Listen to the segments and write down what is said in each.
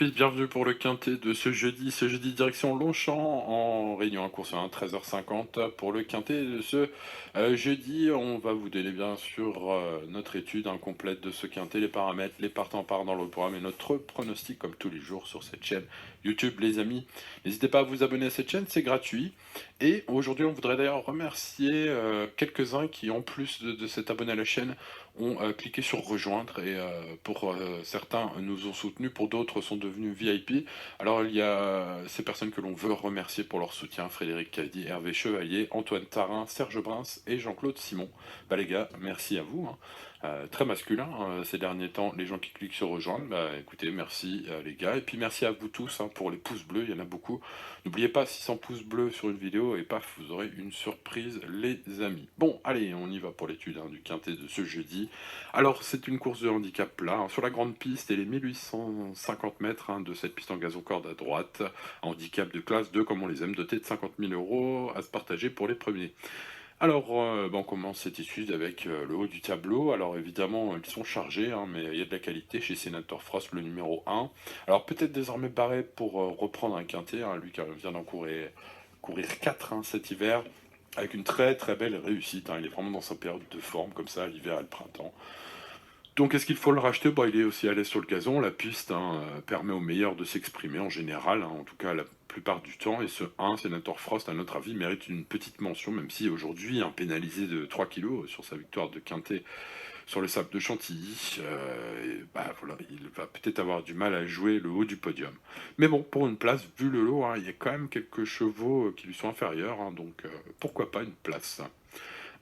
fils, bienvenue pour le quintet de ce jeudi direction Longchamp en réunion à course 1, 13h50 pour le quintet de ce jeudi. On va vous donner bien sûr notre étude complète de ce quintet, les paramètres, les partants par dans le programme et notre pronostic comme tous les jours sur cette chaîne YouTube les amis. N'hésitez pas à vous abonner à cette chaîne, c'est gratuit. Et aujourd'hui on voudrait d'ailleurs remercier quelques-uns qui en plus de s'être abonnés à la chaîne ont cliqué sur rejoindre et pour certains nous ont soutenus, pour d'autres sont devenus VIP. Alors il y a ces personnes que l'on veut remercier pour leur soutien: Frédéric Cady, Hervé Chevalier, Antoine Tarin, Serge Brins et Jean-Claude Simon. Bah les gars, merci à vous, hein. Très masculin ces derniers temps, les gens qui cliquent sur rejoindre. Bah écoutez, merci les gars, et puis merci à vous tous pour les pouces bleus, il y en a beaucoup. N'oubliez pas, 600 pouces bleus sur une vidéo et paf, vous aurez une surprise les amis. Bon, allez, on y va pour l'étude du quintet de ce jeudi. Alors, c'est une course de handicap plat, sur la grande piste et les 1850 mètres de cette piste en gazon corde à droite. Handicap de classe 2, comme on les aime, doté de 50 000 € à se partager pour les premiers. Alors, on commence cette étude avec le haut du tableau. Alors évidemment, ils sont chargés, mais il y a de la qualité chez Senator Frost, le numéro 1. Alors peut-être désormais barré pour reprendre un quintet, lui qui vient d'en courir 4 cet hiver, avec une très très belle réussite. Il est vraiment dans sa période de forme, comme ça, l'hiver et le printemps. Donc est-ce qu'il faut le racheter? Il est aussi à l'aise sur le gazon, la piste permet aux meilleurs de s'exprimer en général, en tout cas la plupart du temps, et ce 1, Senator Frost, à notre avis, mérite une petite mention, même si aujourd'hui, pénalisé de 3 kilos sur sa victoire de quintet sur le sable de Chantilly, voilà, il va peut-être avoir du mal à jouer le haut du podium. Mais bon, pour une place, vu le lot, il y a quand même quelques chevaux qui lui sont inférieurs, donc pourquoi pas une place.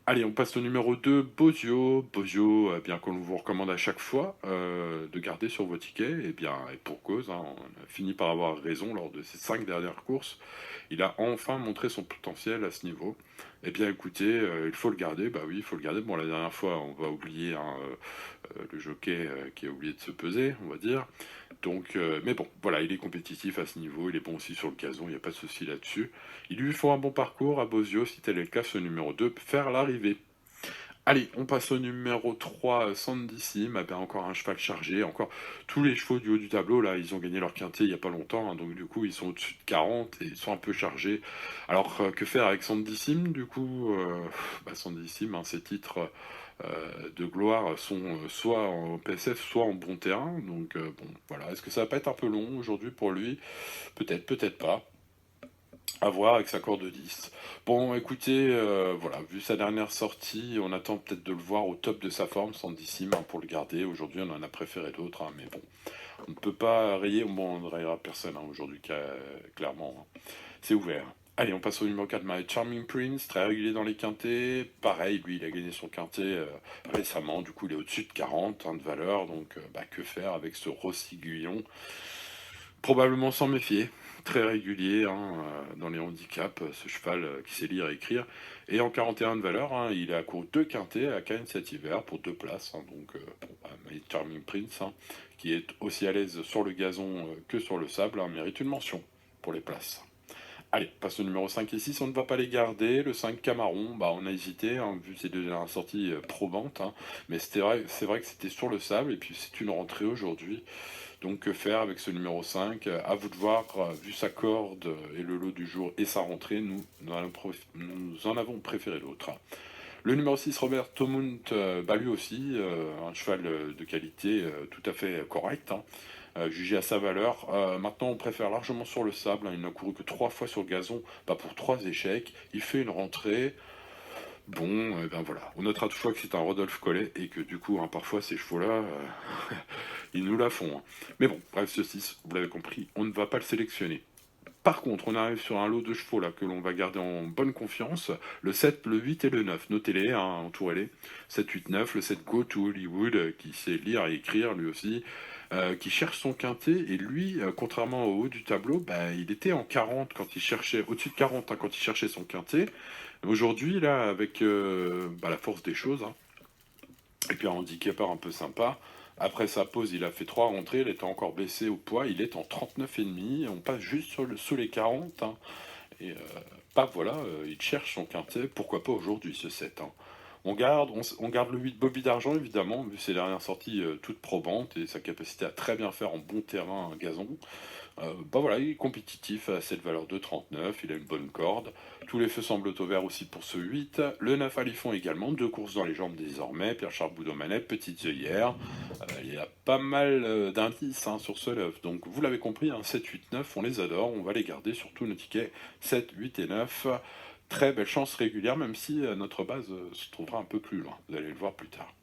Allez, on passe au numéro 2, Bozio. Bozio, bien qu'on vous recommande à chaque fois de garder sur vos tickets, et pour cause, on a fini par avoir raison lors de ces 5 dernières courses. Il a enfin montré son potentiel à ce niveau. Eh bien écoutez, il faut le garder, bah oui, il faut le garder. Bon, la dernière fois, on va oublier le jockey qui a oublié de se peser, on va dire. Donc, mais bon, voilà, il est compétitif à ce niveau, il est bon aussi sur le gazon, il n'y a pas de souci là-dessus. Il lui faut un bon parcours à Bozio, si tel est le cas, ce numéro 2, faire l'arrivée. Allez, on passe au numéro 3, Sandissime. Encore un cheval chargé, encore tous les chevaux du haut du tableau, là, ils ont gagné leur quintet il n'y a pas longtemps, donc du coup, ils sont au-dessus de 40 et ils sont un peu chargés. Alors, que faire avec Sandissime, du coup Sandissime, ses titres de gloire sont soit en PSF, soit en bon terrain, donc bon, voilà. Est-ce que ça va pas être un peu long aujourd'hui pour lui? Peut-être, peut-être pas. À voir avec sa corde de 10. Bon, écoutez, voilà, vu sa dernière sortie, on attend peut-être de le voir au top de sa forme, Sandissime, pour le garder. Aujourd'hui, on en a préféré d'autres, mais bon, on ne peut pas rayer, bon, on ne rayera personne aujourd'hui, clairement, c'est ouvert. Allez, on passe au numéro 4, My Charming Prince, très régulier dans les quintets. Pareil, lui, il a gagné son quintet récemment, du coup, il est au-dessus de 40 de valeur, donc que faire avec ce Rossiguillon? Probablement s'en méfier. Très régulier dans les handicaps, ce cheval qui sait lire et écrire. Et en 41 de valeur, il a couru 2 quintets à Cannes cet hiver pour 2 places. Donc, My Charming Prince, qui est aussi à l'aise sur le gazon que sur le sable, mérite une mention pour les places. Allez, passe au numéro 5 et 6, on ne va pas les garder. Le 5 Camaron, on a hésité, vu ses deux dernières sorties probantes, mais c'est vrai que c'était sur le sable, et puis c'est une rentrée aujourd'hui. Donc que faire avec ce numéro 5? À vous de voir, vu sa corde et le lot du jour et sa rentrée, nous en avons préféré l'autre. Le numéro 6, Robert Tomund, lui aussi, un cheval de qualité tout à fait correct, jugé à sa valeur. Maintenant, on préfère largement sur le sable, il n'a couru que 3 fois sur le gazon, pour 3 échecs. Il fait une rentrée. Bon, voilà. On notera toutefois que c'est un Rodolphe Collet et que du coup, parfois, ces chevaux-là, ils nous la font. Mais bon, bref, ce 6, vous l'avez compris, on ne va pas le sélectionner. Par contre, on arrive sur un lot de chevaux là que l'on va garder en bonne confiance. Le 7, le 8 et le 9. Notez-les, entourez-les. 7, 8, 9. Le 7, Go to Hollywood, qui sait lire et écrire lui aussi, qui cherche son quintet. Et lui, contrairement au haut du tableau, il était en 40 quand il cherchait, au-dessus de 40 quand il cherchait son quintet. Aujourd'hui, là, avec la force des choses, et puis un handicapeur un peu sympa. Après sa pause, il a fait 3 rentrées, il était encore baissé au poids, il est en 39,5, on passe juste sous les 40, et voilà, il cherche son quintet, pourquoi pas aujourd'hui ce 7. On garde le 8 Bobby d'argent, évidemment, vu ses dernières sorties toutes probantes et sa capacité à très bien faire en bon terrain gazon. Bah voilà, il est compétitif à cette valeur de 39, il a une bonne corde. Tous les feux semblent au vert aussi pour ce 8. Le 9 Alifon également, deux courses dans les jambes désormais. Pierre Charboudeau manette, petite œillère. Il y a pas mal d'indices hein, sur ce 9. Donc vous l'avez compris, hein, 7, 8, 9, on les adore. On va les garder sur tous nos tickets 7, 8 et 9. Très belle chance régulière, même si notre base se trouvera un peu plus loin. Vous allez le voir plus tard.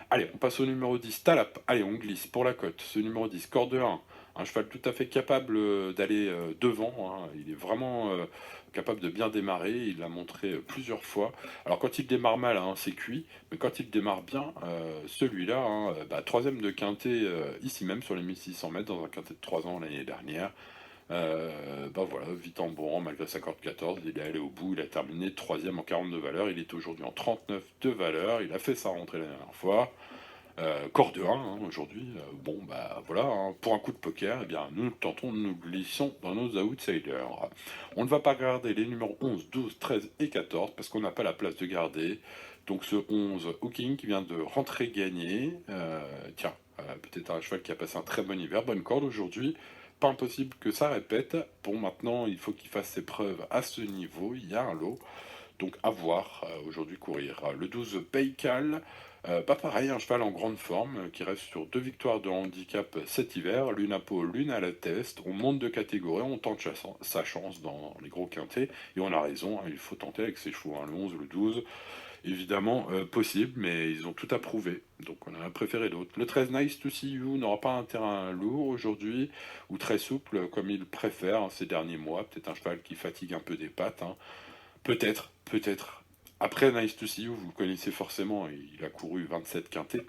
Allez, on passe au numéro 10, Talap. Allez, on glisse pour la cote. Ce numéro 10, corde 1. Un cheval tout à fait capable d'aller devant. Hein. Il est vraiment capable de bien démarrer. Il l'a montré plusieurs fois. Alors quand il démarre mal, hein, c'est cuit. Mais quand il démarre bien, celui-là, hein, troisième de quintet ici même sur les 1600 mètres dans un quintet de 3 ans l'année dernière. Voilà, vite en bon rang malgré sa corde 14, il est allé au bout, il a terminé troisième en 42 valeurs, il est aujourd'hui en 39 de valeur, il a fait sa rentrée la dernière fois. Corde 1 hein, aujourd'hui, voilà, hein, pour un coup de poker, eh bien, nous tentons, nous glissons dans nos outsiders. On ne va pas garder les numéros 11, 12, 13 et 14 parce qu'on n'a pas la place de garder. Donc ce 11, Hooking qui vient de rentrer gagner, peut-être un cheval qui a passé un très bon hiver, bonne corde aujourd'hui. Pas impossible que ça répète. Bon, maintenant, il faut qu'il fasse ses preuves à ce niveau. Il y a un lot. Donc à voir aujourd'hui courir. Le 12 Paycal, pas pareil, un cheval en grande forme qui reste sur 2 victoires de handicap cet hiver, l'une à Pau, l'une à la test. On monte de catégorie, on tente sa chance dans les gros quintés et on a raison, hein, il faut tenter avec ses chevaux, hein, le 11 ou le 12. Évidemment possible, mais ils ont tout à prouver. Donc on a préféré d'autres. Le 13 Nice to See You n'aura pas un terrain lourd aujourd'hui, ou très souple comme il préfère hein, ces derniers mois. Peut-être un cheval qui fatigue un peu des pattes. Hein. Peut-être, peut-être. Après, Nice to See You, vous le connaissez forcément, il a couru 27 quintés,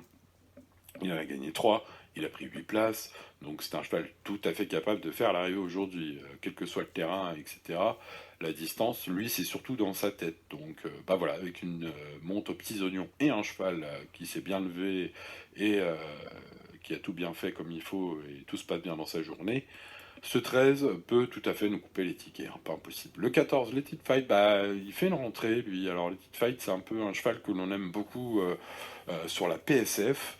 il en a gagné 3, il a pris 8 places, donc c'est un cheval tout à fait capable de faire l'arrivée aujourd'hui, quel que soit le terrain, etc. La distance, lui, c'est surtout dans sa tête. Donc, voilà, avec une monte aux petits oignons et un cheval qui s'est bien levé et qui a tout bien fait comme il faut et tout se passe bien dans sa journée, ce 13 peut tout à fait nous couper les tickets, hein, pas impossible. Le 14, Let It Fight, il fait une rentrée, lui. Alors, Let It Fight, c'est un peu un cheval que l'on aime beaucoup sur la PSF.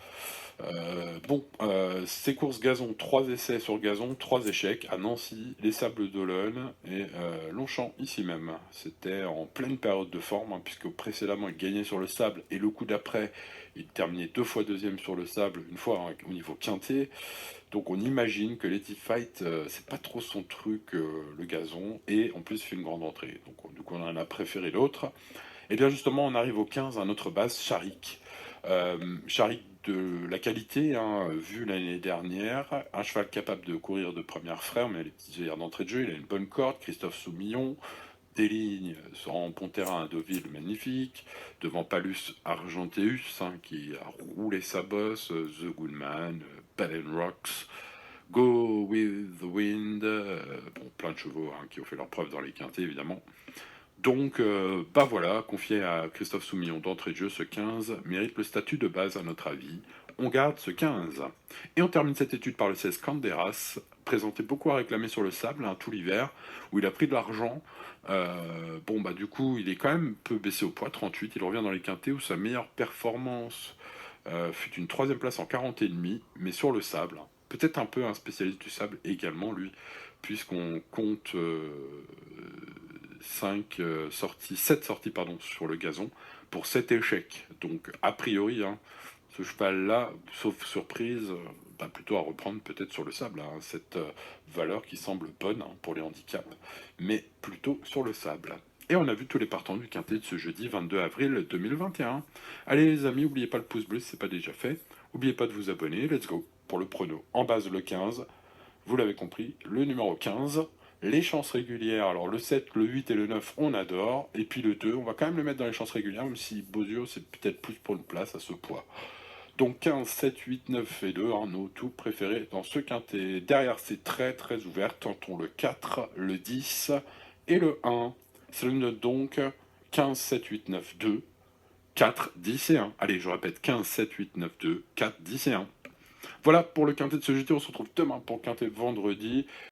Ces courses gazon, 3 essais sur gazon, 3 échecs à Nancy, les Sables d'Olonne et Longchamp, ici même. C'était en pleine période de forme, hein, puisque précédemment il gagnait sur le sable et le coup d'après, il terminait 2 fois deuxième sur le sable, une fois hein, au niveau quintet. Donc on imagine que Let It Fight, c'est pas trop son truc, le gazon, et en plus il fait une grande entrée. Donc on en a préféré l'autre. Et bien justement, on arrive au 15 à notre base, Charik. Charik de la qualité, hein, vu l'année dernière, un cheval capable de courir de première frère, mais les petites œillères d'entrée de jeu, il a une bonne corde, Christophe Soumillon, des lignes en bon terrain à Deauville, magnifique, devant Palus Argenteus, hein, qui a roulé sa bosse, The Goodman, Bad Rocks, Go with the Wind, plein de chevaux hein, qui ont fait leur preuve dans les quintés évidemment. Donc, voilà, confié à Christophe Soumillon d'entrée de jeu, ce 15 mérite le statut de base à notre avis. On garde ce 15. Et on termine cette étude par le 16 Canderas, présenté beaucoup à réclamer sur le sable hein, tout l'hiver, où il a pris de l'argent. Du coup, il est quand même peu baissé au poids, 38. Il revient dans les quintés où sa meilleure performance fut une 3e place en 40,5, mais sur le sable. Peut-être un peu un spécialiste du sable également, lui, puisqu'on compte 7 sorties pardon, sur le gazon pour 7 échecs. Donc, a priori, hein, ce cheval-là, sauf surprise, plutôt à reprendre peut-être sur le sable. Hein, cette valeur qui semble bonne hein, pour les handicaps, mais plutôt sur le sable. Et on a vu tous les partants du quintet de ce jeudi 22 avril 2021. Allez les amis, n'oubliez pas le pouce bleu si ce n'est pas déjà fait. N'oubliez pas de vous abonner. Let's go pour le prono. En base le 15. Vous l'avez compris, le numéro 15. Les chances régulières, alors le 7, le 8 et le 9, on adore. Et puis le 2, on va quand même le mettre dans les chances régulières, même si Bozio, c'est peut-être plus pour une place à ce poids. Donc 15, 7, 8, 9 et 2, hein, nos tout préférés dans ce quintet. Derrière, c'est très très ouvert. Tentons le 4, le 10 et le 1. Ça nous donne donc 15, 7, 8, 9, 2, 4, 10 et 1. Allez, je répète, 15, 7, 8, 9, 2, 4, 10 et 1. Voilà pour le quintet de ce jeudi. On se retrouve demain pour le quintet de vendredi.